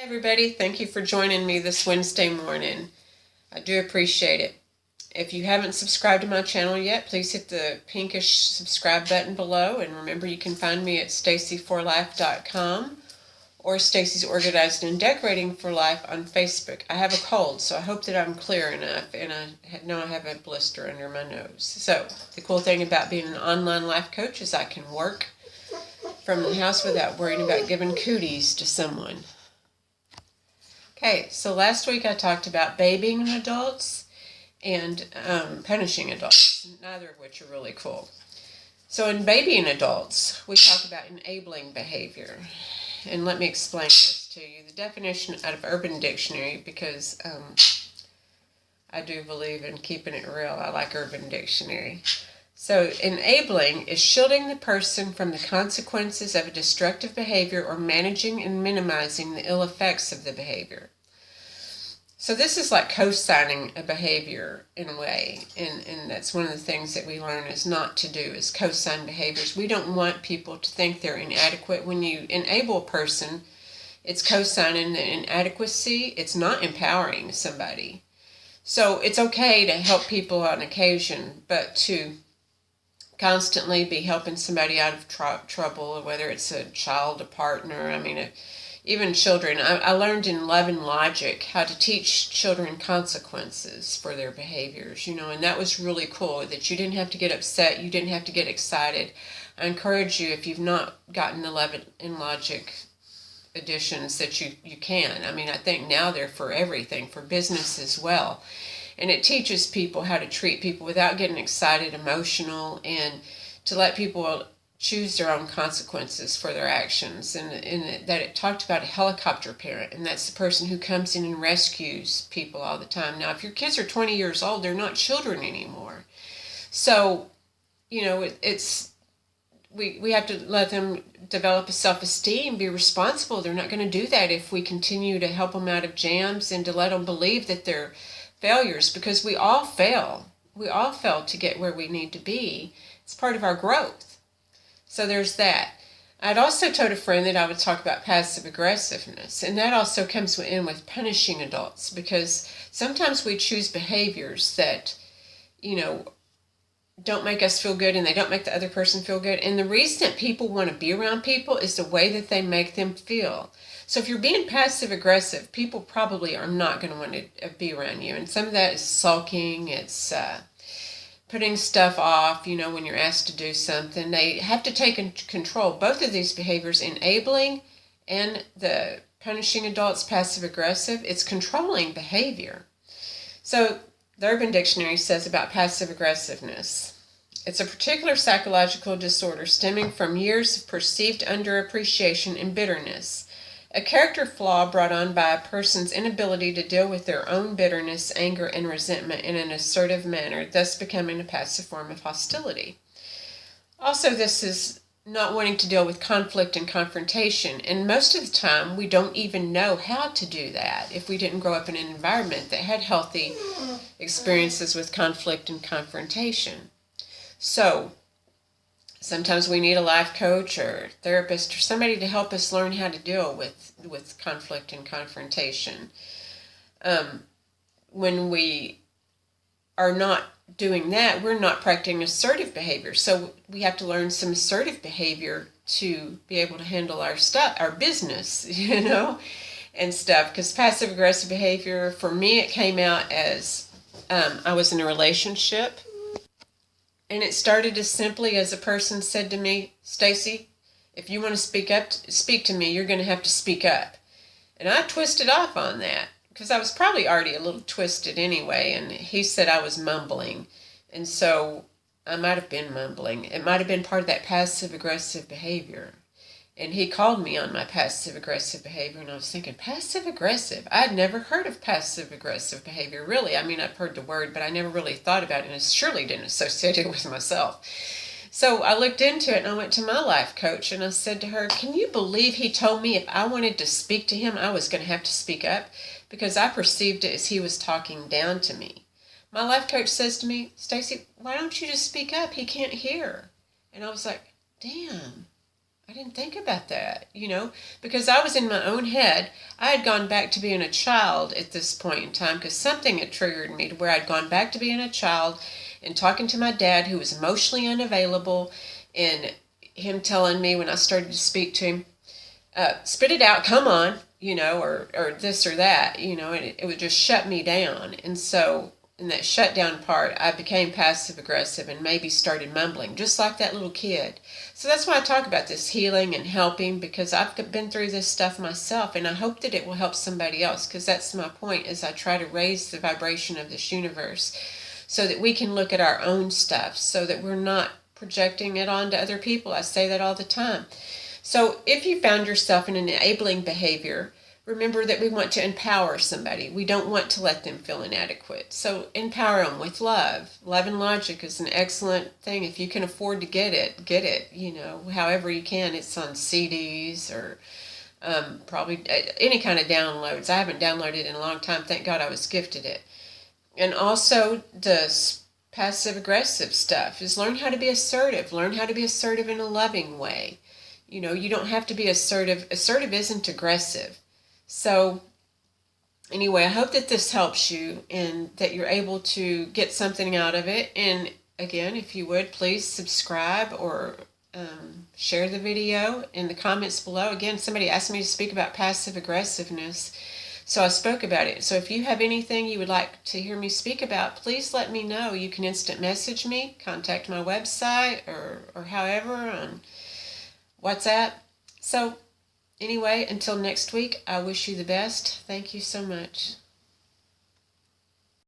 Everybody, thank you for joining me this Wednesday morning. I do appreciate it. If you haven't subscribed to my channel yet, please hit the pinkish subscribe button below, and remember you can find me at stacyforlife.com or Stacy's Organizing and Decorating for Life on Facebook. I have a cold, so I hope that I'm clear enough, and I know I have a blister under my nose. So the cool thing about being an online life coach is I can work from the house without worrying about giving cooties to someone. Okay, so last week I talked about babying adults and punishing adults, neither of which are really cool. So in babying adults, we talk about enabling behavior. And let me explain this to you. The definition out of Urban Dictionary, because I do believe in keeping it real. I like Urban Dictionary. So enabling is shielding the person from the consequences of a destructive behavior or managing and minimizing the ill effects of the behavior. So this is like co-signing a behavior in a way, and that's one of the things that we learn is not to do, is co-sign behaviors. We don't want people to think they're inadequate. When you enable a person, it's co-signing the inadequacy. It's not empowering somebody. So it's okay to help people on occasion, but to constantly be helping somebody out of trouble, whether it's a child, a partner, even children. I learned in Love and Logic how to teach children consequences for their behaviors, and that was really cool, that you didn't have to get upset, you didn't have to get excited. I encourage you, if you've not gotten the Love and Logic editions, that you can. I think now they're for everything, for business as well. And it teaches people how to treat people without getting excited, emotional, and to let people choose their own consequences for their actions. And that it talked about a helicopter parent, and that's the person who comes in and rescues people all the time. Now, if your kids are 20 years old, they're not children anymore. So, it's we have to let them develop a self-esteem, be responsible. They're not going to do that if we continue to help them out of jams and to let them believe that they're failures, because we all fail. We all fail to get where we need to be. It's part of our growth. So there's that. I'd also told a friend that I would talk about passive aggressiveness, and that also comes in with punishing adults, because sometimes we choose behaviors that, don't make us feel good, and they don't make the other person feel good. And the reason that people want to be around people is the way that they make them feel. So if you're being passive aggressive, people probably are not going to want to be around you. And some of that is sulking. It's putting stuff off, when you're asked to do something. They have to take control. Both of these behaviors, enabling and the punishing adults, passive aggressive, it's controlling behavior. So the Urban Dictionary says about passive aggressiveness: it's a particular psychological disorder stemming from years of perceived underappreciation and bitterness. A character flaw brought on by a person's inability to deal with their own bitterness, anger, and resentment in an assertive manner, thus becoming a passive form of hostility. Also, this is not wanting to deal with conflict and confrontation, and most of the time we don't even know how to do that if we didn't grow up in an environment that had healthy experiences with conflict and confrontation. So sometimes we need a life coach or therapist or somebody to help us learn how to deal with conflict and confrontation. When we are not doing that, we're not practicing assertive behavior. So we have to learn some assertive behavior to be able to handle our stuff, our business, and stuff. Because passive aggressive behavior, for me, it came out as I was in a relationship. And it started as simply as a person said to me, "Stacy, if you want to speak to me, you're going to have to speak up." And I twisted off on that, because I was probably already a little twisted anyway, and he said I was mumbling. And so I might have been mumbling. It might have been part of that passive-aggressive behavior. And he called me on my passive-aggressive behavior, and I was thinking, passive-aggressive? I'd never heard of passive-aggressive behavior, really. I've heard the word, but I never really thought about it, and I surely didn't associate it with myself. So I looked into it, and I went to my life coach, and I said to her, "Can you believe he told me if I wanted to speak to him, I was going to have to speak up? Because I perceived it as he was talking down to me." My life coach says to me, "Stacy, why don't you just speak up? He can't hear." And I was like, damn. I didn't think about that, because I was in my own head. I had gone back to being a child at this point in time because something had triggered me to where I'd gone back to being a child and talking to my dad, who was emotionally unavailable, and him telling me when I started to speak to him, spit it out, come on, or this or that, and it would just shut me down. And so in that shutdown part, I became passive aggressive and maybe started mumbling, just like that little kid. So that's why I talk about this healing and helping, because I've been through this stuff myself, and I hope that it will help somebody else, because that's my point, is I try to raise the vibration of this universe so that we can look at our own stuff, so that we're not projecting it onto other people. I say that all the time. So if you found yourself in an enabling behavior, remember that we want to empower somebody. We don't want to let them feel inadequate. So empower them with love. Love and logic is an excellent thing. If you can afford to get it, however you can. It's on CDs or probably any kind of downloads. I haven't downloaded it in a long time. Thank God I was gifted it. And also the passive aggressive stuff is learn how to be assertive. Learn how to be assertive in a loving way. You don't have to be assertive. Assertive isn't aggressive. So anyway, I hope that this helps you and that you're able to get something out of it. And again, if you would, please subscribe or share the video in the comments below. Again, somebody asked me to speak about passive aggressiveness, so I spoke about it. So if you have anything you would like to hear me speak about, please let me know. You can instant message me, contact my website, or however on WhatsApp. So anyway, until next week, I wish you the best. Thank you so much.